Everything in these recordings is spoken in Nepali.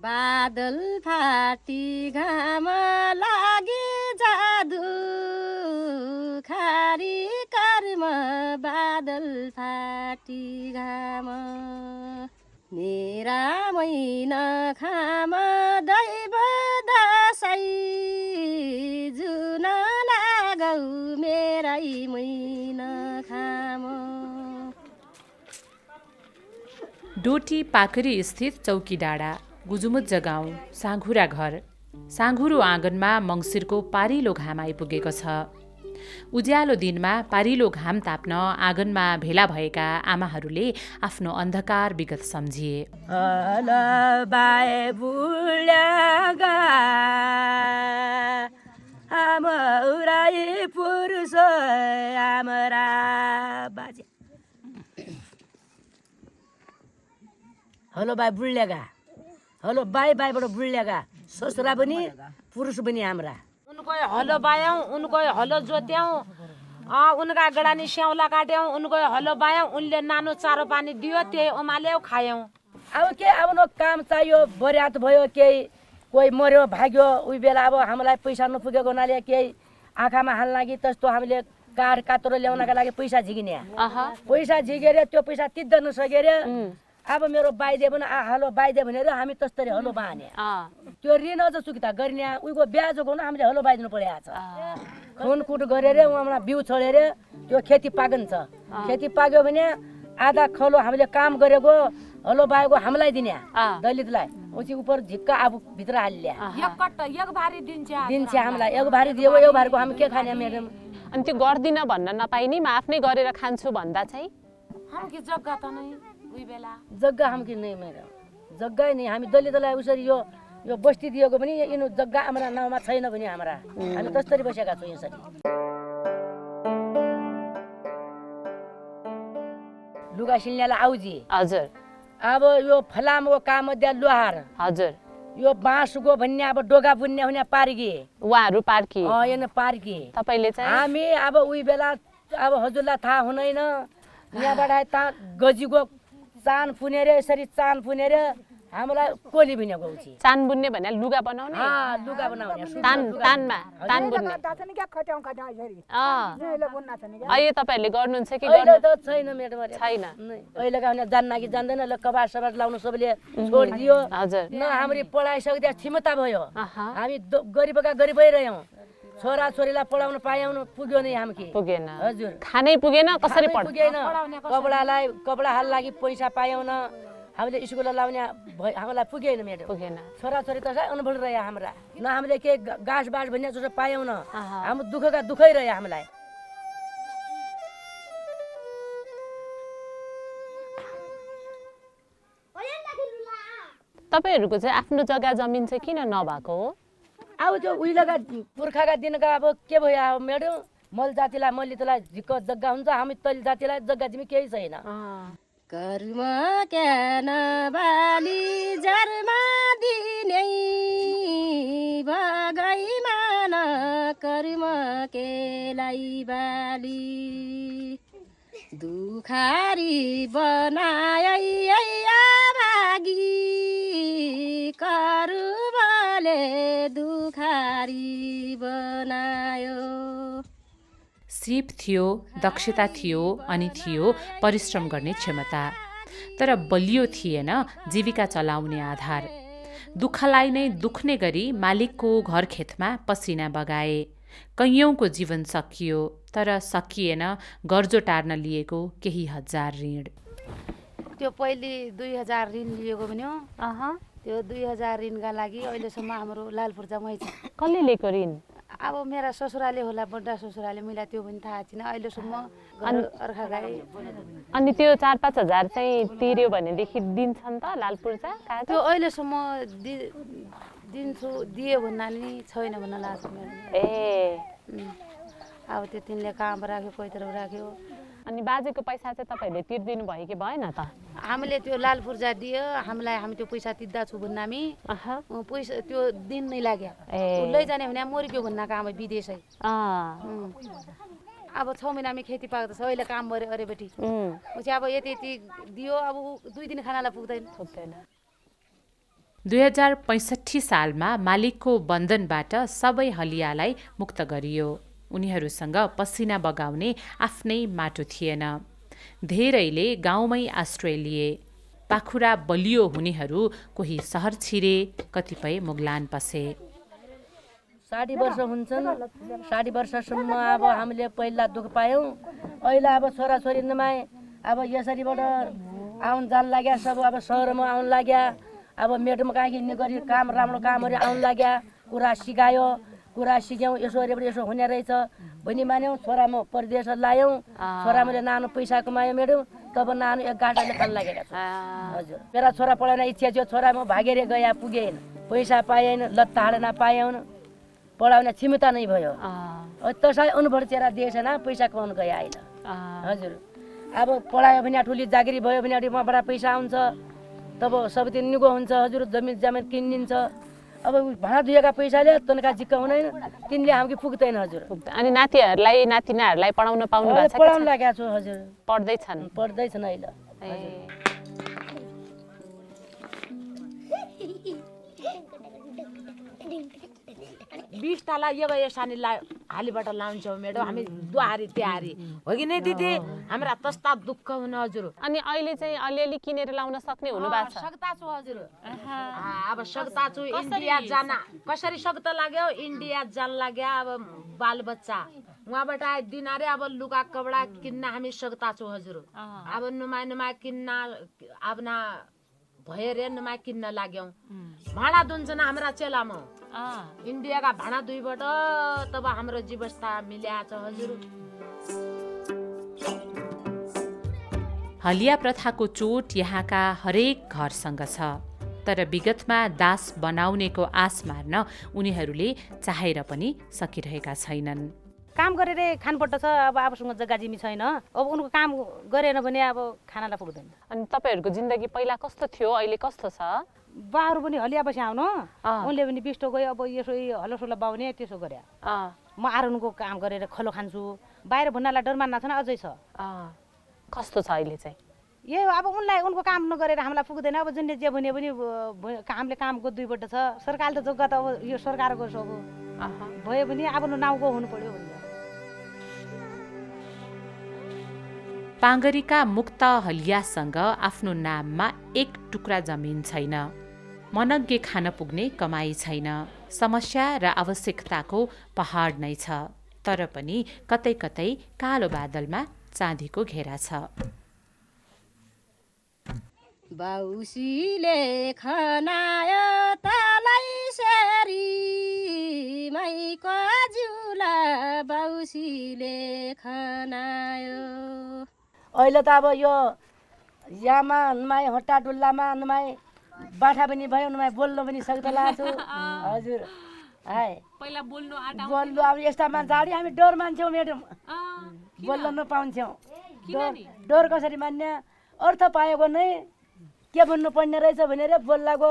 बादल फाटी घाम लागि जादु खारी कर्म बादल फाटी घाम मेरा मैन खाम दैव दसै जुन लागौ मेरै मैन खाम। डोटी पाकरी स्थित चौकी डाँडा गुजुमुज्ज गाउँ साँघुरा घर साँघुरो आँगनमा मङ्सिरको पारिलो घाम आइपुगेको छ। उज्यालो दिनमा पारिलो घाम ताप्न आँगनमा भेला भएका आमाहरूले आफ्नो अन्धकार विगत सम्झिए। हलो बाई बुढ्लेगा हलो बाई बाईबाट बुढ्लेगा ससुरा पनि पुरुष पनि हाम्रा उनको हलो बायौँ उनको हलो जोत्यौँ उनका गडानी स्याउला काट्यौँ उनको हलो बायौँ उनले नानो चारो पानी दियो त्यही उमाल्यौँ खायौँ। अब के अब न काम चाहियो बर्यात भयो केही कोही मर्यो भाग्यो उही बेला अब हामीलाई पैसा नपुगेको हुनाले केही आँखामा हाल्न लागि त्यस्तो हामीले काठ कातरो ल्याउनका लागि पैसा झिकिने पैसा झिकेर त्यो पैसा तिर्द नसकेर अब मेरो बाइदे पनि हलो बाइदे भनेर हामी तस्तरी हलो बाँध्ने त्यो ऋण अझ चुक्ता गर्ने उहीको ब्याजको हुन हामीले हलो बाइदिनु परेको छ। खुनकुट गरेर उहाँमा बिउ छोडेर त्यो खेती पाकन्छ खेती पाक्यो भने आधा खलो हामीले काम गरेको हलो बाएको हामीलाई दिने दलितलाई उची उपर झिक्का आफू भित्र हाल्ने दिन्छ हामीलाई एक भारी दियो एक भारीको हामी के खाने म्याडम। अनि त्यो गर्दिन भन्न नपाइने म आफ्नै गरेर खान्छु भन्दा चाहिँ हामी जग्गा त नै उही बेला जग्गा हामी नै म्याडम जग्गा नै हामी दलितलाई उसरी यो बस्ती दिएको पनि यिनीहरू जग्गा हाम्रा नाउँमा छैन भने हाम्रा हामी तस्तरी बसेका छौँ यसरी। लुगा सिल्नेलाई आउजी हजुर अब यो फलामको काम मध्ये लोहार हजुर यो बाँसको भन्ने अब डोगा बुन्ने हुने पार्की उहाँहरू पार्की यहाँ पार्की तपाईँले चाहिँ हामी अब उही बेला अब हजुरलाई थाहा हुँदैन यहाँबाट गजीको चान पुनेर यसरी चान पुनेर हामीलाई कोली बुने गउँछ चान बुन्ने भने लुगा बनाउने लुगा बनाउने तानमा तान बुन्ने अहिले तपाईँहरूले गर्नुहुन्छ कि अहिले त छैन म्याडम छैन अहिले गाउने जान्न कि जान्दैन ल कबार सबार लाउनु सबैले छोडिदियो हजुर न हाम्रो पढाइसक्दा क्षमता भयो हामी गरिबका गरिबै रह्यौँ छोरा छोरीलाई पढाउन पायौँ पुग्यो नै हामी पुगेन हजुर खानै पुगेन कसरी पुगेन कपडा हाल लागि पैसा पायौँ न हामीले स्कुल लाउने हामीलाई पुगेन म्याडम पुगेन छोरा छोरी त अनपढ रह्यो हाम्रा न हामीले के गाँस बाँस भन्ने जस्तो पायौँ न हाम्रो दुःखका दुःखै रह्यो हामीलाई। तपाईँहरूको चाहिँ आफ्नो जग्गा जमिन चाहिँ किन नभएको हो? अब त्यो उहिलेका पुर्खाका दिनका अब के भयो म्याडम मल जातिलाई मल्लितलाई झिक्क जग्गा हुन्छ हामी तल जातिलाई जग्गा जिम्मी केही छैन। कर्म क्यान बाली जर्मा दिने भगैमा न कर्म केलाई बाली दुखारी बनाए आभागी करुबले दुखारी बनायो। सिप थियो दक्षता थियो अनि थियो परिश्रम गर्ने क्षमता तर बलियो थिएन जीविका चलाउने आधार। दुःखलाई नै दुख्ने गरी मालिकको घर खेतमा पसिना बगाए। कैयौँको जीवन सकियो तर सकिएन गर्जो टार्न लिएको केही हजार ऋण। त्यो पहिले 2000 ऋण लिएको पनि हो त्यो 2000 ऋणका लागि अहिलेसम्म हाम्रो लालपुर्जामै छ। कसले लिएको ऋण? अब मेरा ससुराले होला बड्डा ससुराले मलाई त्यो पनि थाहा छैन अहिलेसम्म अर्खा गाई। अनि त्यो 4-5 हजार चाहिँ तिर्यो भनेदेखि दिन्छन् त लालपुर्जा? त्यो अहिलेसम्म दिन्छु दियो भन्नाले छैन भन्न लाग्छ मेरो। अब त्यो तिनले काम राख्यो पैतरो राख्यो। अनि बाजेको पैसा चाहिँ तपाईँहरूले तिर्दिनु भयो कि भएन त? हामीले त्यो लालपुर्जा दियो हामीलाई हामी त्यो पैसा तिर्दा छु भन्नामी पैसा त्यो दिन नै लाग्यो लैजाने भने मर्क्यो भन्नाको आमा विदेशै। अब 6 महिनामा खेती पाक्दैछ अहिले काम गरे अरेबेटी पछि अब यति यति दियो अब 2 दिन खानालाई पुग्दैन। 2065 सालमा मालिकको बन्धनबाट सबै हलियालाई मुक्त गरियो। उनीहरूसँग पसिना बगाउने आफ्नै माटो थिएन। धेरैले गाउँमै आश्रय लिए। पाखुरा बलियो हुनेहरू कोही सहर छिरे, कतिपय मुगलान पसे। 60 वर्ष हुन्छन्। 60 वर्षसम्म अब हामीले पहिला दुःख पायौँ। अहिले अब छोराछोरी नमाए अब यसरीबाट आउन जान लाग्या, सब अब सहरमा आउन लाग्या। अब मेडम कहाँ हिँड्ने गरी काम राम्रो कामहरू आउन लाग्या। कुरा सिकायो, कुरा सिक्यौँ, यसो यसो हुने रहेछ भनी मान्यौँ। छोरा म परदेश लायौँ, छोरा मैले नानो पैसा कमायो मेडम, तब नानो एक गाँठाले खान लागेका छ। हजुर मेरा छोरा पढाउन इच्छा थियो, छोरा म भागेर गया पुगेन, पैसा पाएन, लत्ता हालेन पाएन, पढाउने क्षमता नै भयो। तसै अनुभव चेरा दिएछ न, पैसा कमाउनु गयो अहिले। हजुर अब पढायो भने ठुली जागिरी भयो भने उहाँबाट पैसा आउँछ, तब सबैतिर निगो हुन्छ। हजुर जमिन किनिन्छ। अब भाँडा धुएका पैसाले तनका जिक्का हुँदैन, तिनले हामी पुग्दैन। हजुर अनि नातिहरूलाई नातिनाहरूलाई पढाउन पाउनु भएको छ? पढाउन लागेको छु। हजुर पढ्दैछन् अहिले। 20 तला यसरी हालीबाट लाउँछौँ मेडम, हामी दुहारी तिहारी हो कि नै दिदी? हाम्रा तस्ता दुःख हुन। हजुर अनि अहिले चाहिँ अलिअलि किनेर लाउन सक्ने हुनु भएको छ? सक्ता छु हजुर। अब सक्ता छु। इन्डिया जान कसरी सक्ता लाग्यो? इन्डिया जान लाग्यो। अब बालबच्चा उहाँबाट दिनारे अब लुगा कपडा किन्न हामी सक्ता छु। हजुर अब नुमाइ किन्न अब न भयो रे, नुमाइ किन्न लाग्यौँ। भाँडा दुन्छन् हाम्रा चेलामा इन्डियाका भाँडा दुईबाट, तब हाम्रो जीवस्था मिल्या छ। हजुर हलिया प्रथाको चोट यहाँका हरेक घरसँग छ। तर विगतमा दास बनाउनेको आस मार्न उनीहरूले चाहेर पनि सकिरहेका छैनन्। काम गरेर खानुपर्छ छ। अब आफूसँग जग्गा जिमी छैन, अब उनको काम गरेन भने अब खानालाई पुग्दैन। अनि तपाईँहरूको जिन्दगी पहिला कस्तो थियो, अहिले कस्तो छ? बाहरू पनि हलिया बसी आउनु, उनले पनि बिस्टो गयो। अब यसो हलोसोलो बाउने त्यसो गरे। म आरुनको काम गरेर खलो खान्छु। बाहिर भन्नालाई डर मान्ना छ न, अझै छ। कस्तो छ अहिले चाहिँ? यही अब उनलाई उनको काम नगरेर हामीलाई पुग्दैन। अब जुनले जे भने पनि हामीले कामको दुईपट्ट छ। सरकारले त जग्गा त अब यो सरकारको सब भयो भने अब नाउँको हुनु पर्यो भन्ने। पाङ्गरीका मुक्त हलियासँग आफ्नो नाममा एक टुक्रा जमिन छैन। मनग्गे खान पुग्ने कमाई छैन। समस्या र आवश्यकताको पहाड नै छ। तर पनि कतै कतै कालो बादलमा चाँदीको घेरा छ। बाउसीले खनायो तलाई सेरी, माइको जुला बाउसीले खनायो। अहिले त अब यो यामा नुमाई हट्टा डुल्लामा नुमाई बाठा पनि भयो, नुमाई बोल्नु पनि सक्दला छु। हजुर हाय पहिला बोल्नु अब यस्ता मान्छे आडी हामी डर मान्छौँ मेडम, बोल्न नपाउँछौँ। डर कसरी मान्ने? अर्थ पाएको नै के भन्नु पर्ने रहेछ भनेर बोल्लाको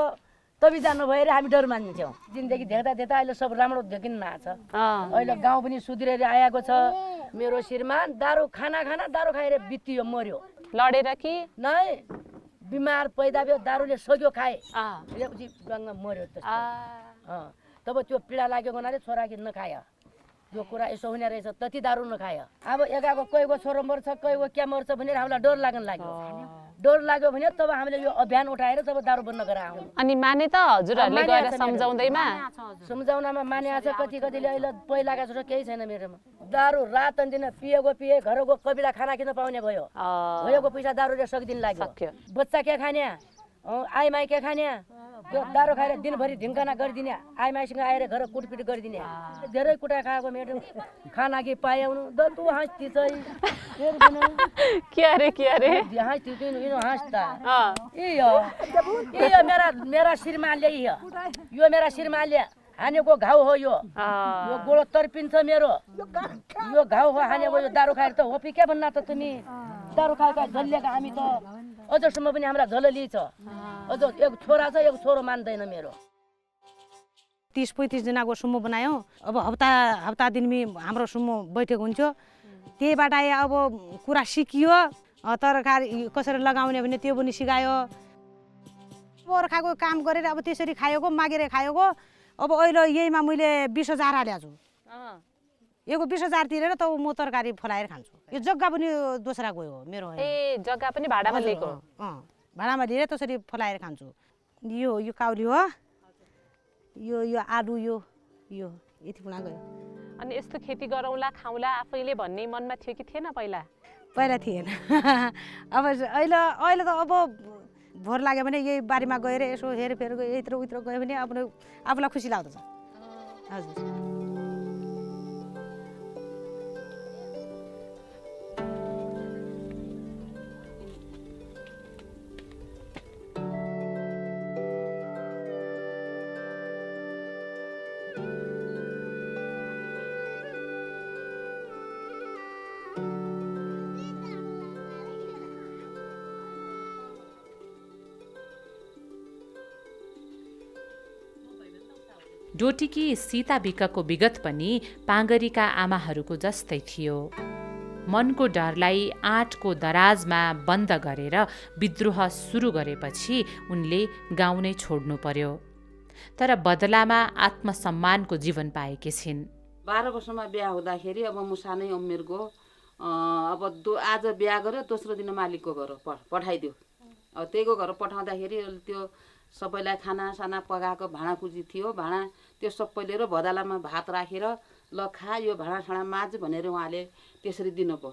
तबी जानुभयो अरे हामी डर मान्छौँ। जिन्दगी देख्दा अहिले सब राम्रो देखिन्न छ। अहिले गाउँ पनि सुध्रेर आएको छ। मेरो श्रीमान दारू दारू खाएर बित्तियो, मर्यो। लडेर कि नै बिमार पैदा भयो, दारूले सग्यो खाए, मर्यो। तब त्यो पीडा लागेको हुनाले छोरा कि नखायो। यो कुरा यसो हुने रहेछ, तति दारू नखायो। अब एकाको कोहीको छोरो मर्छ, कोहीको क्या मर्छ भनेर हामीलाई डर लाग्न लाग्यो। डर लाग्यो भने तब हामीले यो अभियान उठाएर तब दारू बन्द गरेर आउनु। अनि माने त हजुरहरूले गएर सम्झाउँदैमा? सम्झाउनमा माने छ। कतिले अहिले पहिलाका जस्तो केही छैन मेरोमा। दारू रात दिन पिएको घरको कबिला खाना किन पाउने भयो। भएको पैसा दारूले सक्दिन लाग्यो। बच्चा के खाने, आइ माई के खाने, त्यो दारू खाएर दिनभरि ढिङ्काना गरिदिने, आइ माईसँग आएर घर कुटपिट गरिदिने। धेरै कुटा खाएको मेडम, खाना कि पाएउनु तँ हाँस्ती चाहिँ के अरे हाँस्ती हाँस्ता। यो मेरा श्रीमानले यो मेरा श्रीमानले हानेको घाउ हो। यो गोडो तर्पिन्छ मेरो, यो घाउ हो हानेको। यो दारू खाएर त होपी के भन्ना त तिमी? दारू खाएका झल्लिएका हामी त अझसम्म पनि हाम्रा झलली छ। अझ एक छोरा छ, एक छोरो मान्दैन मेरो। 30-35 जनाको सुमो बनायौँ। अब हप्ता दिनमी हाम्रो सुमो बैठक हुन्थ्यो। त्यहीबाट अब कुरा सिकियो। तरकारी कसरी लगाउने भने त्यो पनि सिकायो। गोर्खाको काम गरेर अब त्यसरी खाएको मागेर खाएको अब अहिले यहीमा मैले 20,000 हालेको छु यो 20,000 तिरेर त म तरकारी फलाएर खान्छु यो जग्गा पनि दोस्रा गयो हो मेरो होइन ए जग्गा पनि भाडामा लिएको भाडामा लिएर त्यसरी फलाएर खान्छु यो काउली हो यो आलु यो यति पुरा गयो अनि यस्तो खेती गरौँला खाउँला आफैले भन्ने मनमा थियो कि थिएन पहिला थिएन अब अहिले त अब भोर लाग्यो भने यही बारीमा गएर यसो हेरफेर यत्रो उत्रो गयो भने आफूलाई खुसी लाग्दछ हजुर डोटीकी सीता बिकको विगत पनि पाँगरीका आमाहरूको जस्तै थियो। मनको डरलाई आँटको दराजमा बन्द गरेर विद्रोह सुरु गरेपछि उनले गाउँ नै छोड्नु पर्यो। तर बदलामा आत्मसम्मानको जीवन पाएकी छिन्। 12 वर्षमा बिहा हुँदाखेरि अब म सानै उमेरको अब आज बिहा गर्यो दोस्रो दिन मालिकको घर पठाइदियो। अब त्यहीको घर पठाउँदाखेरि त्यो सबैलाई खानासाना पकाएको भाँडाकुजी थियो। भाँडा त्यो सबै लिएर भदालामा भात राखेर ल खा यो भाँडासाँडा माझ भनेर उहाँले त्यसरी दिनुभयो।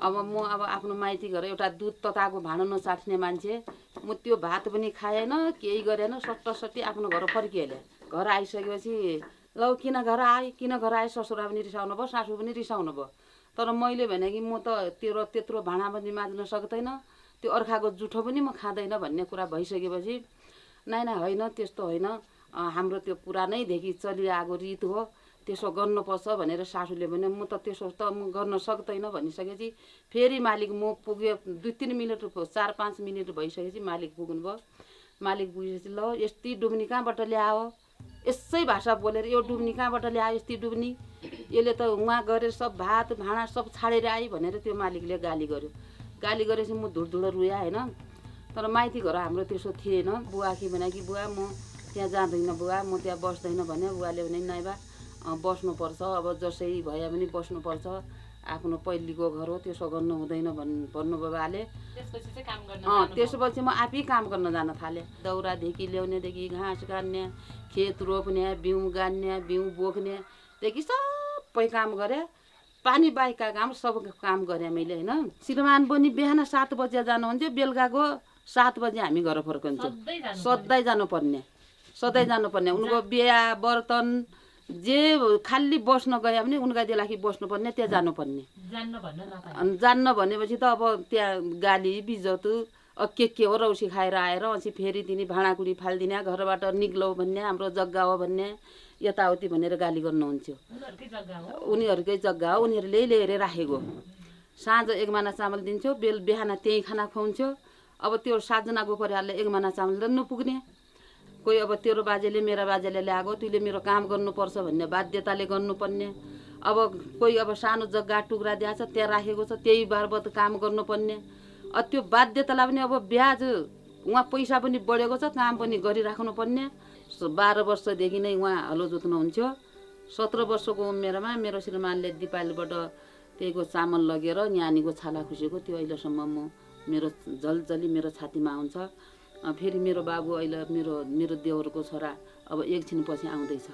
अब म आफ्नो माइती घर एउटा दुध तताएको भाँडो नचाट्ने मान्छे, म त्यो भात पनि खाएन केही गरेन, सट्टसट्टी आफ्नो घर फर्किहालेँ। घर आइसकेपछि ल किन घर आए ससुरा पनि रिसाउनु भयो सासू पनि रिसाउनु भयो। तर मैले भने कि म त त्यत्रो भाँडा पनि माझ्न सक्दैन, त्यो अर्खाको जुठो पनि म खाँदैन भन्ने कुरा भइसकेपछि नाइ होइन त्यस्तो होइन, हाम्रो त्यो पुरानैदेखि चलिआएको रीत हो, त्यसो गर्नुपर्छ भनेर सासूले भने म त त्यसो त म गर्न सक्दैन भनिसकेपछि फेरि मालिक म पुग्यो 2-3 मिनट 4-5 मिनट भइसकेपछि मालिक पुग्नुभयो। मालिक पुगेपछि ल यस्तै डुब्नी कहाँबाट ल्यायो, यसै भाषा बोलेर यो डुब्नी कहाँबाट ल्यायो यस्तै डुब्नी, यसले त उहाँ गरेर सब भात भाँडा सब छाडेर आइ भनेर त्यो मालिकले गाली गर्यो। गाली गरेपछि म धुडधुडो रुएँ होइन। तर माइती घर हाम्रो त्यसो थिएन। बुवाकी भने कि बुवा म त्यहाँ जाँदैन, बुवा म त्यहाँ बस्दैन भने बुवाले भने नाइबा बस्नुपर्छ, अब जसै भए पनि बस्नुपर्छ, आफ्नो पहिलेको घर हो त्यसो गर्नु हुँदैन भन्नुभयो बाले। त्यसपछि म आफै काम गर्न जान थालेँ। दाउरादेखि ल्याउनेदेखि घाँस काट्ने, खेत रोप्ने, बिउ गाड्ने, बिउ बोक्नेदेखि सबै काम गरेँ। पानी बाहेकका काम सब काम गरेँ मैले होइन। श्रीमान पनि बिहान 7 बजे जानुहुन्थ्यो, बेलुकाको 7 बजे हामी घर फर्कन्छौँ। सधैँ जानुपर्ने उनको बिहा बर्तन जे खाली बस्न गए पनि उनका दिलाखि बस्नुपर्ने, त्यहाँ जानुपर्ने। जान्न भनेपछि त अब त्यहाँ गाली बिजत के हो रौसी खाएर आएर अनि फेरि तिनी भाँडाकुडी फालिदिने, घरबाट निक्लौ भन्ने, हाम्रो जग्गा हो भन्ने, यताउति भनेर गाली गर्नुहुन्थ्यो। उनीहरूकै जग्गा हो, उनीहरूले लिएर राखेको। साँझ 1 माना चामल दिन्थ्यो, बिहान त्यही खाना खुवाउँथ्यो। अब त्यो 7 जनाको परिवारले 1 माना चामल त नपुग्ने। कोही अब तेरो बाजेले मेरा बाजेले ल्याएको, तैँले मेरो काम गर्नुपर्छ भन्ने बाध्यताले गर्नुपर्ने। अब कोही अब सानो जग्गा टुक्रा दिएको छ त्यहाँ राखेको छ, त्यही बारबत काम गर्नुपर्ने। त्यो बाध्यतालाई पनि अब ब्याज उहाँ पैसा पनि बढेको छ, काम पनि गरिराख्नुपर्ने। 12 वर्षदेखि नै उहाँ हलो जोत्नुहुन्थ्यो। 17 वर्षको उमेरमा मेरो श्रीमानले दिपालीबाट त्यहीको चामल लगेर न्यानीको छाला खुसेको त्यो अहिलेसम्म मेरो जलजली मेरो छातीमा आउँछ। फेरि मेरो बाबु अहिले मेरो देवरको छोरा अब एकछिनपछि आउँदैछ।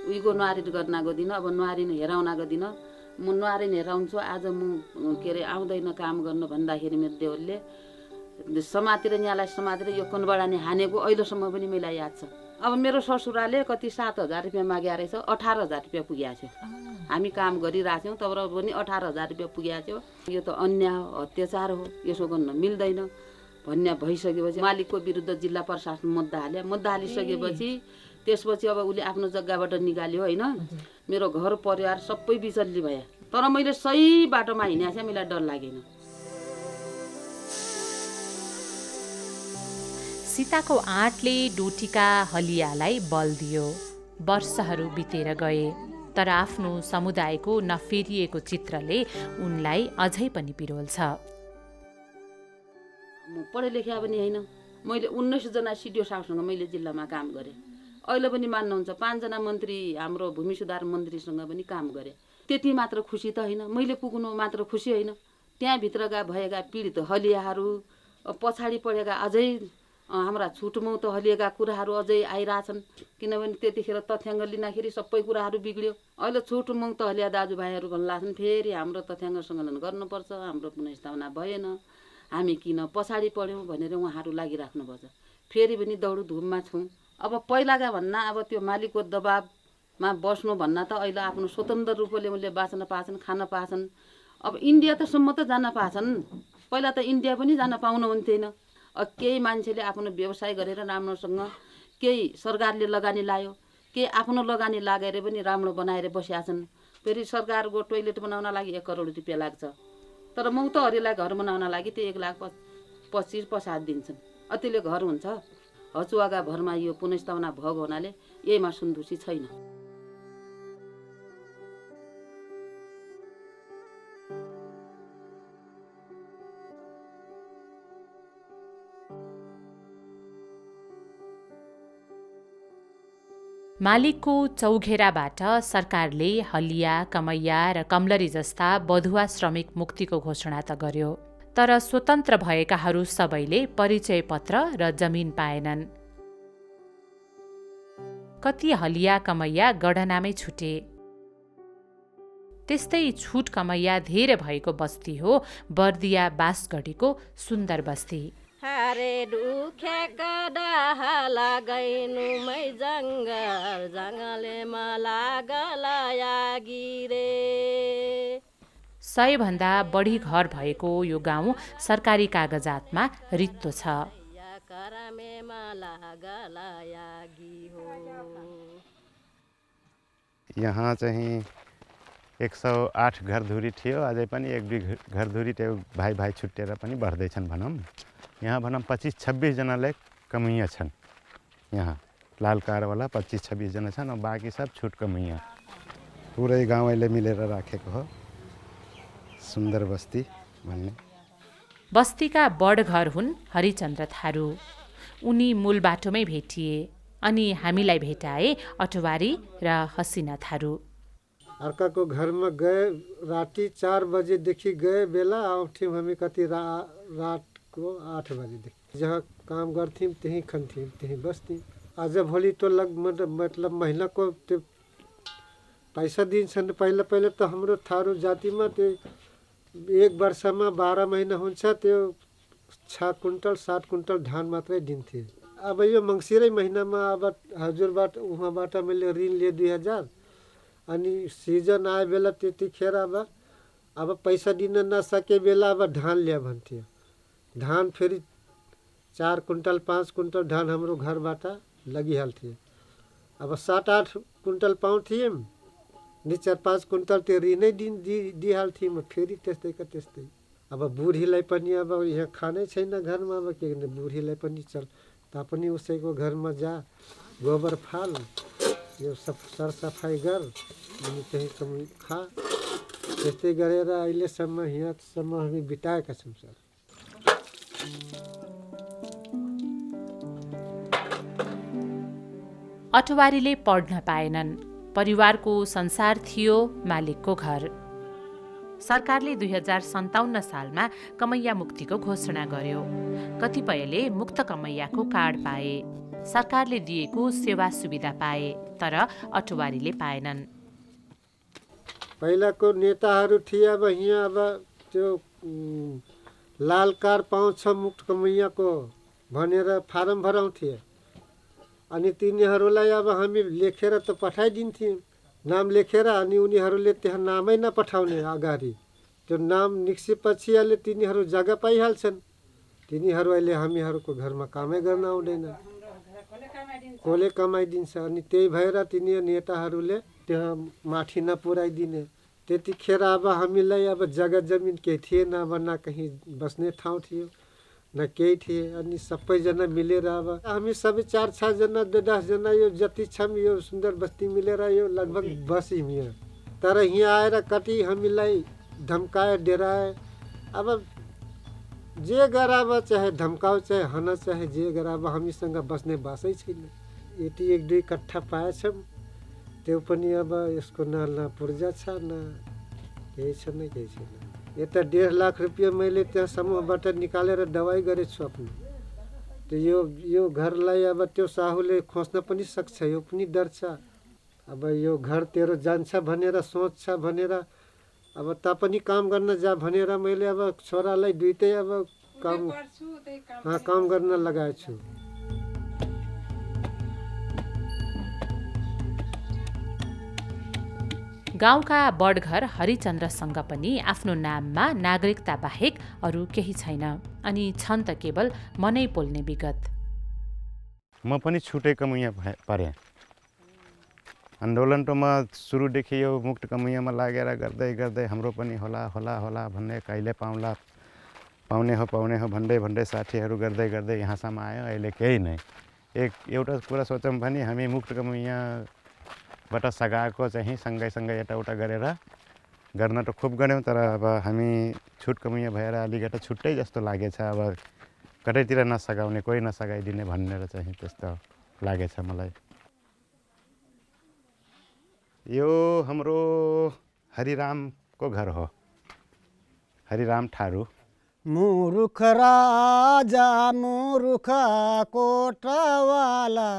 उहीको न्वारिन गर्नको दिन, अब न्वारिन हेराउनको दिन म न्वारिन हेराउँछु, आज म के अरे आउँदैन काम गर्नु भन्दाखेरि मेरो देवरले समातेर यहाँलाई समातेर यो कनबडानी हानेको अहिलेसम्म पनि मलाई याद छ। अब मेरो ससुराले कति 7,000 रुपियाँ मागे रहेछ, 18,000 रुपियाँ पुगेको थियो। हामी काम गरिरहेको थियौँ तर पनि 18,000 रुपियाँ पुगेको थियो। यो त अन्याय हो, अत्याचार हो, यसो गर्न मिल्दैन भन्ने भइसकेपछि मालिकको विरुद्ध जिल्ला प्रशासन मुद्दा हालिसकेपछि त्यसपछि अब उसले आफ्नो जग्गाबाट निकाल्यो होइन। मेरो घर परिवार सबै बिचल्ली भए। तर मैले सही बाटोमा हिँडेको थिएँ, मलाई डर लागेन। सीताको आँटले डोटीका हलियालाई बल दियो। वर्षहरू बितेर गए तर आफ्नो समुदायको नफेरिएको चित्रले उनलाई अझै पनि पिरोल्छ। म पढे लेखे पनि होइन, मैले 19 जना सिडिओ साहबसँग मैले जिल्लामा काम गरेँ। अहिले पनि मान्नुहुन्छ 5 जना मन्त्री हाम्रो भूमि सुधार मन्त्रीसँग पनि काम गरेँ। त्यति मात्र खुसी त होइन, मैले पुग्नु मात्र खुसी होइन, त्यहाँभित्रका भएका पीडित हलियाहरू, पछाडि पढेका अझै हाम्रा छुटमुट हलिएका कुराहरू अझै आइरहेछन्। किनभने त्यतिखेर तथ्याङ्क लिँदाखेरि सबै कुराहरू बिग्रियो। अहिले छुटमुक्त हलिया दाजुभाइहरू भन्ला छन् फेरि हाम्रो तथ्याङ्क सङ्कलन गर्नुपर्छ, हाम्रो पुनर्स्थापना भएन, हामी किन पछाडि पढ्यौँ भनेर उहाँहरू लागिराख्नुपर्छ। फेरि पनि दौड धुममा छौँ। अब पहिलाका भन्ना अब त्यो मालिकको दबाबमा बस्नु भन्ना त अहिले आफ्नो स्वतन्त्र रूपले उनले बाँच्न पाछन्, खान पाछन्। अब इन्डिया त सम्म त जान पाछन्, पहिला त इन्डिया पनि जान पाउनुहुन्थेन। केही मान्छेले आफ्नो व्यवसाय गरेर राम्रोसँग केही सरकारले लगानी लायो, केही आफ्नो लगानी लागेर पनि राम्रो बनाएर बसेका छन्। फेरि सरकारको टोइलेट बनाउन लागि 1 करोड रुपियाँ लाग्छ, तर मौतहरीलाई घर बनाउन लागि त्यो 1,25,50,000 दिन्छन्। त्यसले घर हुन्छ? हचुवाका भरमा यो पुनर्स्थापना भएको हुनाले यहीमा सुन्दुसी छैन। मालिकको चौघेराबाट सरकारले हलिया, कमैया र कमलरी जस्ता बधुवा श्रमिक मुक्तिको घोषणा त गर्यो, तर स्वतन्त्र भएकाहरू सबैले परिचय पत्र र जमिन पाएनन्। कति हलिया कमैया गढनामै छुटे। त्यस्तै छुट कमैया धेरै भएको बस्ती हो बर्दिया बासगढीको सुन्दर बस्ती। हारे दुखेका डाहाला गैनुमै जङ्गल जङ्गलेमा लागला यागिरे। 100 भन्दा बढी घर भएको यो गाउँ सरकारी कागजातमा रित्तो छ। यहाँ चाहिँ 108 घरधुरी थियो, अझै पनि 1-2 घरधुरी त्यो भाइ भाइ छुट्टिएर पनि बढ्दैछन् भनौँ। यहाँ भनौँ 25-26 जनाले कमैया छन्। यहाँ लाल कारवाला 25-26 जना छन्, और बाँकी सब छुट कमैया। पुरै गाउँले मिलेर राखेको हो सुन्दर बस्ती भन्ने। बस्तीका बढ घर हुन् हरिचन्द्र थारू। उनी मूल बाटोमै भेटिए अनि हामीलाई भेटाए अटवारी र हसिना थारू। अर्काको घरमा गए राति 4 बजेदेखि गए बेला आउँथ्यौँ हामी कति रातको 8 बजेदेखि। जहाँ काम गर्थ्यौँ त्यहीँ खान्थ्यौँ त्यहीँ बस्थ्यौँ। आज भोलि तो मतलब महिनाको त्यो पैसा दिन्छन्। पहिला पहिला त हाम्रो थारू जातिमा त्यो 1 वर्षमा 12 महिना हुन्छ, त्यो 6 कुन्टल 7 कुन्टल धान मात्रै दिन्थे। अब यो मङ्सिरै महिनामा अब हजुरबाट उहाँबाट मैले ऋण लिए 2000, अनि सिजन आए बेला त्यतिखेर अब पैसा दिन नसके बेला अब धान ल्या भन्थ्यो। धान फेरि 4 कुन्टल 5 कुन्टल धान हाम्रो घरबाट लगिहाल्थ्यो। अब 7-8 कुन्टल पाउँथ्यौँ, 4-5 कुन्टल त्यो ऋणै दिइहाल्थ्यौँ। फेरि त्यस्तैका त्यस्तै। अब बुढीलाई पनि अब यहाँ खानै छैन घरमा, अब के गर्ने, बुढीलाई पनि चल तापनि उसैको घरमा जा, गोबर फाल, यो सब सरसफाइ गर, अनि त्यही खा। त्यस्तै गरेर अहिलेसम्म यहाँसम्म हामी बिताएका छौँ सर। अटवारीले पढ्न पाएनन्। परिवारको संसार थियो मालिकको घर। सरकारले 2057 सालमा कमैया मुक्तिको घोषणा गर्यो। कतिपयले मुक्त कमैयाको कार्ड पाए, सरकारले दिएको सेवा सुविधा पाए, तर अटवारीले पाएनन्। पहिलाको नेताहरू थिए, अब यहाँ अब त्यो लाल कार्ड पाउँछ मुक्त कमैयाको भनेर फारम भराउँथे, अनि तिनीहरूलाई अब हामी लेखेर त पठाइदिन्थ्यौँ, नाम लेखेर, अनि उनीहरूले त्यहाँ नामै नपठाउने। अगाडि त्यो नाम निस्केपछि अहिले तिनीहरू जग्गा पाइहाल्छन्। तिनीहरू अहिले हामीहरूको घरमा कामै गर्न आउँदैन, कसले कमाइदिन्छ। अनि त्यही भएर तिनीहरू नेताहरूले त्यहाँ माथि नपुर्याइदिने। त्यतिखेर अब हामीलाई अब जग्गा जमिन केही थिएन, अब न कहीँ बस्ने ठाउँ थियो न केही थिए। अनि सबैजना मिलेर अब हामी सबै 4-6 जना 10 जना यो जति छौँ यो सुन्दर बस्ती मिलेर यो लगभग बस्यौँ यहाँ। तर यहाँ आएर कति हामीलाई धम्काए, डराए। अब जे गराब चाहे धमकाओ चाहे हन चाहे जे गराब हामीसँग बस्ने बासै छैन। यति 1-2 कट्ठा पाएछौँ, त्यो पनि अब यसको न पूर्जा छ न केही छैन केही छैन। यता 1.5 लाख रुपियाँ मैले त्यहाँ समूहबाट निकालेर दबाई गरेछु आफ्नो। त्यो यो घरलाई अब त्यो साहुले खोज्न पनि सक्छ, यो पनि डर छ। अब यो घर तेरो जान्छ भनेर सोच छ भनेर अब तापनि काम गर्न जा भनेर मैले अब छोरालाई दुइटै अब काम गर्न लगाएछु। गाउँका बडघर हरिचन्द्रसँग पनि आफ्नो नाममा नागरिकता बाहेक अरू केही छैन अनि छन् त केवल मनै पोल्ने विगत। म पनि छुटे कमुइया परेँ। आन्दोलन त म सुरुदेखि यो मुक्त कमुइयामा लागेर गर्दै गर्दै हाम्रो पनि होला होला होला भन्ने कहिले पाउने हो भन्दै साथीहरू गर्दै गर्दै यहाँसम्म आयो। अहिले केही नै। एउटा कुरा सोचौँ भने हामी मुक्त कमुइयाबाट सघाएको चाहिँ सँगै यताउता गरेर गर्न त खुब गऱ्यौँ, तर अब हामी छुट कमुइया भएर अलिकति छुट्टै जस्तो लागेछ। अब कतैतिर नसघाउने, कोही नसघाइदिने भनेर चाहिँ त्यस्तो लागेछ मलाई। यो हाम्रो हरिरामको घर हो, हरिराम ठारू। मुरुख राजा मुरुख कोटवाला,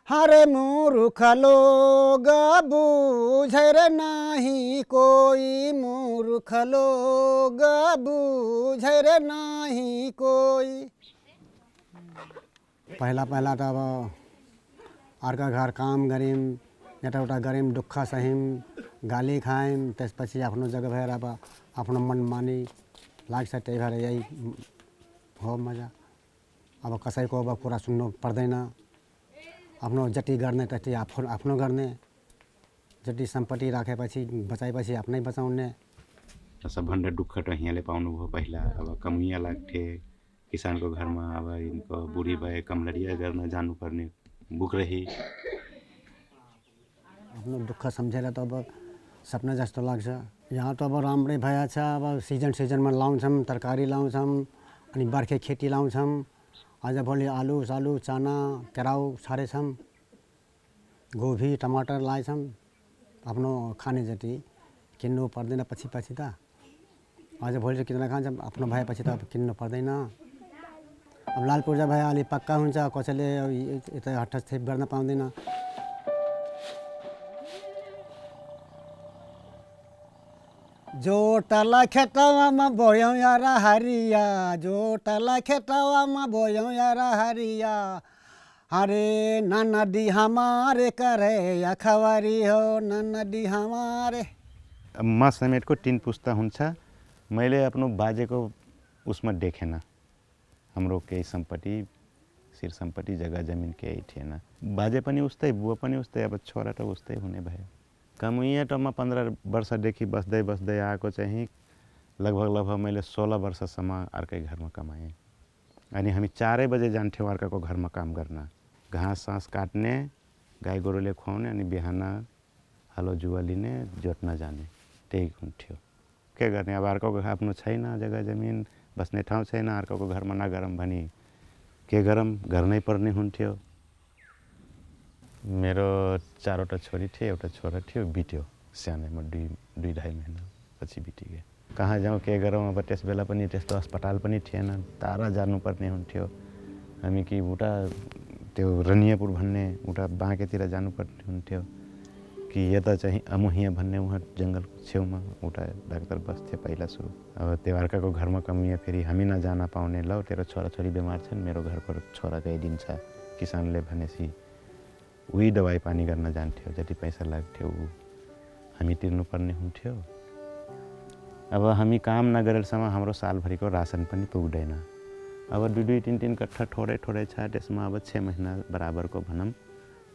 हरे मुरुख लोग बुझे रे नहीं कोई, मुरुख लोग बुझे रे नहीं कोई। पहिला त अब अर्का घर काम गऱ्यौँ, यताउता गऱ्यौँ, दुःख सह्यौँ, गाली खायौँ, त्यसपछि आफ्नो जग्गा भएर अब आफ्नो मनमानी लाग्छ। त्यही भएर यही हो मजा। अब कसैको अब कुरा सुन्नु पर्दैन, आफ्नो जति गर्ने त्यति आफ्नो गर्ने, जति सम्पत्ति राखेपछि बचाएपछि आफ्नै बचाउने। सबभन्दा दुःख त यहाँले पाउनुभयो पहिला। अब कमुइया लाग्थे किसानको घरमा, अब यिनको बुढी भए कमलरिया गर्न जानुपर्ने बुक रही। आफ्नो दुःख सम्झेर त अब सपना जस्तो लाग्छ। यहाँ त अब राम्रै भएछ। अब सिजनमा लाउँछौँ, तरकारी लाउँछौँ, अनि बर्खे खेती लाउँछौँ। आजभोलि आलु सालु चना केराउ छरेछौँ, गोभी टमाटर लाएछौँ। आफ्नो खाने जति किन्नु पर्दैन पछि त। आजभोलि त किनेर खान्छौँ, आफ्नो भएपछि त अब किन्नु पर्दैन। अब लाल पूर्जा भए अलि पक्का हुन्छ, कसैले यता हटस्थिप गर्न पाउँदैन। जोटला खेतवामा बोयौँ यार हरिया, जोटला खेतवामा बोयौँ यार हरिया, अरे नदी हमारे करे अखबारी हो, नदी हमारे। म समेतको 3 पुस्ता हुन्छ। मैले आफ्नो बाजेको उसमा देखेन, हाम्रो केही सम्पत्ति शिर सम्पत्ति जग्गा जमिन केही थिएन। बाजे पनि उस्तै, बुवा पनि उस्तै, अब छोरा त उस्तै हुने भयो। कमुइया त म 15 वर्षदेखि बस्दै आएको चाहिँ लगभग मैले 16 वर्षसम्म अर्कै घरमा कमाएँ। अनि हामी 4 बजे जान्थ्यौँ अर्काको घरमा काम गर्न, घाँस सास काट्ने, गाई गोरुले खुवाउने, अनि बिहान हलो जुवा लिने, जोत्न जाने। त्यही हुन्थ्यो। के गर्ने, अब अर्काको आफ्नो छैन जग्गा जमिन, बस्ने ठाउँ छैन, अर्काको घरमा नगरौँ भने के गरौँ, गर्नै पर्ने हुन्थ्यो। मेरो 4वटा छोरी थिए, एउटा छोरा थियो, बित्यो सानैमा 2-2.5 महिना पछि बितिगयो। कहाँ जाउँ के गरौँ। अब त्यस बेला पनि त्यस्तो अस्पताल पनि थिएन, टाढा जानुपर्ने हुन्थ्यो। हामी कि उता त्यो रनियापुर भन्ने उता बाँकेतिर जानुपर्ने हुन्थ्यो, कि यता चाहिँ अमुहिया भन्ने उहाँ जङ्गलको छेउमा उता डाक्टर बस्थ्यो पहिला सुरु। अब त्यो अर्काको घरमा कमुइया फेरि हामी नजान पाउने। ल तेरो छोराछोरी बिमार छन्, मेरो घरको छोरा गइदिन्छ किसानले भनेपछि उही दबाई पानी गर्न जान्थ्यो। जति पैसा लाग्थ्यो ऊ हामी तिर्नुपर्ने हुन्थ्यो। अब हामी काम नगरेसम्म हाम्रो सालभरिको रासन पनि पुग्दैन। अब 2-3 कट्ठा थोरै छ, त्यसमा अब 6 महिना बराबरको भनौँ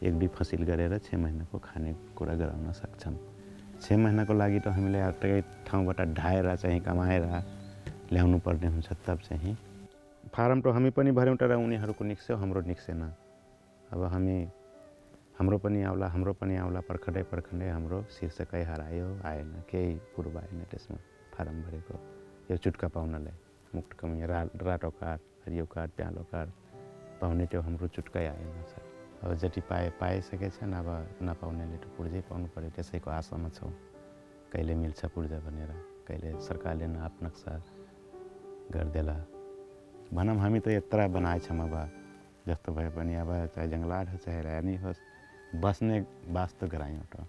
1-2 फसिल गरेर 6 महिनाको खानेकुरा गराउन सक्छौँ। 6 महिनाको लागि त हामीले अर्कै ठाउँबाट ढाएर चाहिँ कमाएर ल्याउनु पर्ने हुन्छ। तब चाहिँ फारम त हामी पनि भर्यौँ, तर उनीहरूको निक्स्यो, हाम्रो निक्सेन। अब हाम्रो पनि आउला पर्खँदै हाम्रो शीर्षकै हरायो, आएन, केही कुरो भएन त्यसमा फारम भरेको यो चुट्का पाउनलाई। मुक्त कमी रातो कार्ड हरियो कार्ड प्यालो कार्ड पाउने त्यो हाम्रो चुटकै आएन सर। अब जति पाइसकेछन् अब नपाउनेले त पुर्जै पाउनु पऱ्यो, त्यसैको आशामा छौँ कहिले मिल्छ पुर्जा भनेर, कहिले सरकारले न आफ्नो नक्सा गरिदेला भनौँ। हामी त यत्रा बनाएछौँ अब जस्तो भए पनि अब चाहे जङ्गलात होस् चाहे रानी होस् बस्ने वास्तु गरायौँ त।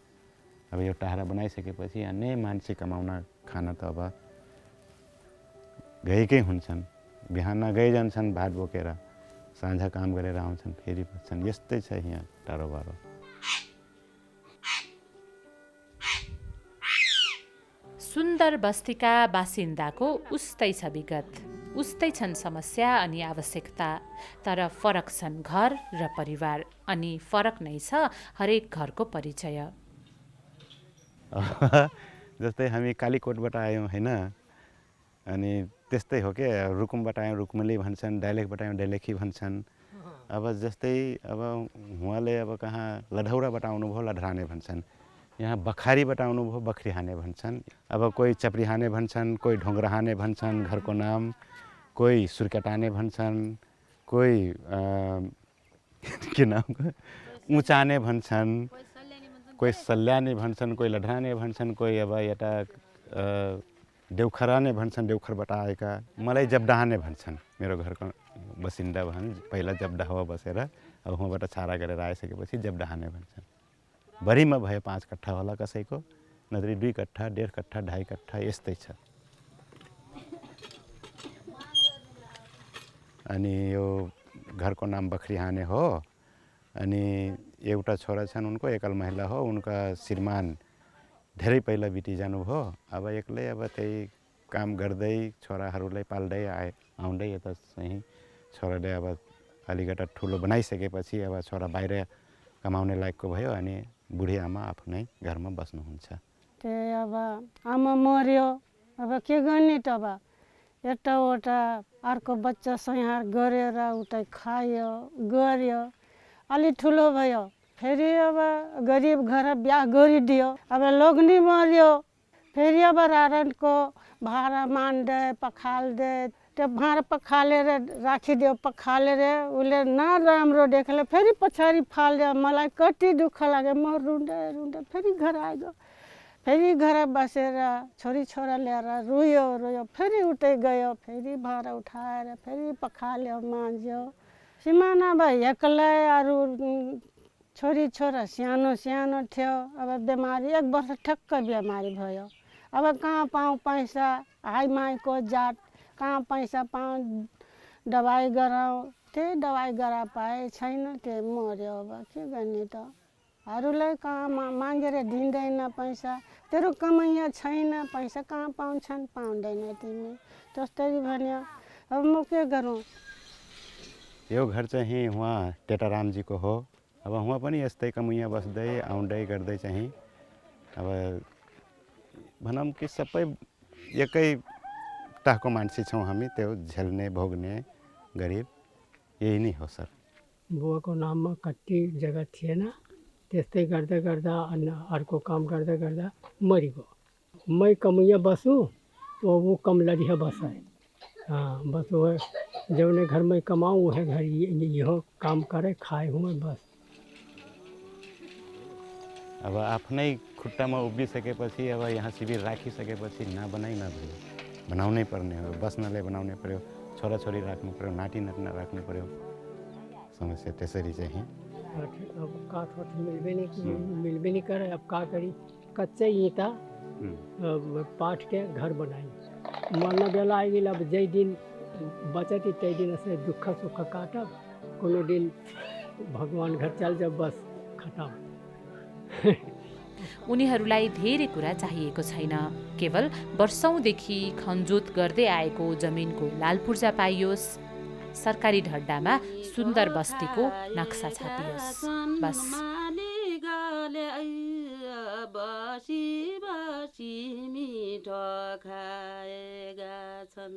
अब यो टाढा बनाइसकेपछि अन्य मान्छे कमाउन खान त अब गएकै हुन्छन्, बिहान गइ जान्छन् भात बोकेर, साँझ काम गरेर आउँछन् फेरि बस्छन्, यस्तै छ यहाँ टाढोबारो। सुन्दर बस्तीका बासिन्दाको उस्तै छ विगत, उस्तै छन् समस्या अनि आवश्यकता, तर फरक छन् घर र परिवार अनि फरक नै छ हरेक घरको परिचय। जस्तै हामी कालीकोटबाट आयौँ होइन, अनि त्यस्तै हो के, रुकुमबाट आयौँ रुकुमली भन्छन्, दैलेखबाट आयौँ दैलेखी भन्छन्। अब जस्तै अब उहाँले अब कहाँ लढौराबाट आउनुभयो लढराने भन्छन्, यहाँ बखारीबाट आउनुभयो बखरीहाने भन्छन्। अब कोही चप्रीहाने भन्छन्, कोही ढोङ्ग्राहाने भन्छन् घरको नाम, कोही सुर्केटाने भन्छन्, कोही के नाम उँचाने भन्छन्, कोही सल्याने भन्छन्, कोही लढराने भन्छन्, कोही अब यता देउखराने भन्छन्, देउखरबाट आएका। मलाई जबडाहाने भन्छन्, मेरो घरको बसिन्दा भन् पहिला जबडाहवा बसेर अब उहाँबाट छारा गरेर आइसकेपछि जबडाहाने भन्छन्। बढीमा भयो 5 कट्ठा होला कसैको, नत्र 2 कट्ठा 1.5 कट्ठा 2.5 कट्ठा यस्तै छ। अनि यो घरको नाम बखरीहाने हो। अनि एउटा छोरा छन् उनको, एकल महिला हो, उनका श्रीमान धेरै पहिला बिति जानुभयो। अब एक्लै अब त्यही काम गर्दै छोराहरूलाई पाल्दै आउँदै यता चाहिँ छोराले अब अलिकता ठुलो बनाइसकेपछि अब छोरा बाहिर कमाउने लायकको भयो अनि बुढी आमा आफ्नै घरमा बस्नुहुन्छ। त्यही अब आमा मर्यो, अब के गर्ने त, अब यताउता अर्को बच्चा संहार गरेर उतै खायो गर्यो, अलि ठुलो भयो फेरि अब गरिब घर बिहा गरिदियो। अब लोग्नी मर्यो फेरि अब रारणको भाँडा मान्दै पखाल्दै त्यो भाँडा पखालेर राखिदियो, पखालेर उसले न राम्रो देखेर फेरि पछाडि फाल्यो। मलाई कति दुःख लाग्यो, म रुँदै रुँदै फेरि घर आइगयो। फेरि घर बसेर छोरी छोरा ल्याएर रोयो, फेरि उतै गयो, फेरि भाँडा उठाएर फेरि पखाल्यो मान्ज्यो। सिमाना भयो एक्लै, अरू छोरी छोरा सानो थियो। अब बिमारी 1 वर्ष ठक्क बिमारी भयो। अब कहाँ पाऊँ पैसा, हाई माईको जात, कहाँ पैसा पाऊँ दबाई गराऊँ, त्यही दबाई गरा पाए छैन, त्यही मर्यो। अब के गर्ने त, अरूलाई कहाँ मागेर दिँदैन पैसा, तेरो कमाइया छैन, पैसा कहाँ पाउँछन्, पाउँदैन तिमी, त्यस्तै भन्यो। अब म के गरौँ। यो घर चाहिँ उहाँ टेटारामजीको हो। अब उहाँ पनि यस्तै कमुइया बस्दै आउँदै गर्दै चाहिँ अब भनौँ कि सबै एकै तहको मान्छे छौँ हामी, त्यो झेल्ने भोग्ने गरिब यही नै हो सर। बुवाको नाममा कति जग्गा थिएन, त्यस्तै गर्दा गर्दा अनि अर्को काम गर्दा गर्दा मरिगयो। मै कमुइया बसु वो कम लड़िया बसाए। हाँ बस वो जौने घर में कमाऊँ वह घर यो काम करे खाए हुए बस। अब आफ्नै खुट्टामा उभिसकेपछि अब यहाँ शिविर राखिसकेपछि नबनाइ नभयो, बनाउनै पर्ने हो। बस्नलाई बनाउनै पर्यो, छोराछोरी राख्नु पर्यो, नाति नातिना राख्नु पर्यो। समस्या त्यसरी चाहिँ अब काठ मिलबे नहीं करे, अब का करी, कच्चे ईंटा पाट के घर बनाई। मरना बेला आएगी, अब जै दिन बचती तै दिन से दुख सुख काटब, कोनो दिन भगवान घर चल जब बस खत्म। उनीहरूलाई धेरै कुरा चाहिएको छैन, केवल वर्षौंदेखि खनजोत गर्दै आएको जमिनको लालपुर्जा पाइयोस्, सरकारी ढड्डामा सुन्दर बस्तीको नक्सा छापियोस्, बस। बसी बसी मिठो खाएका छन्।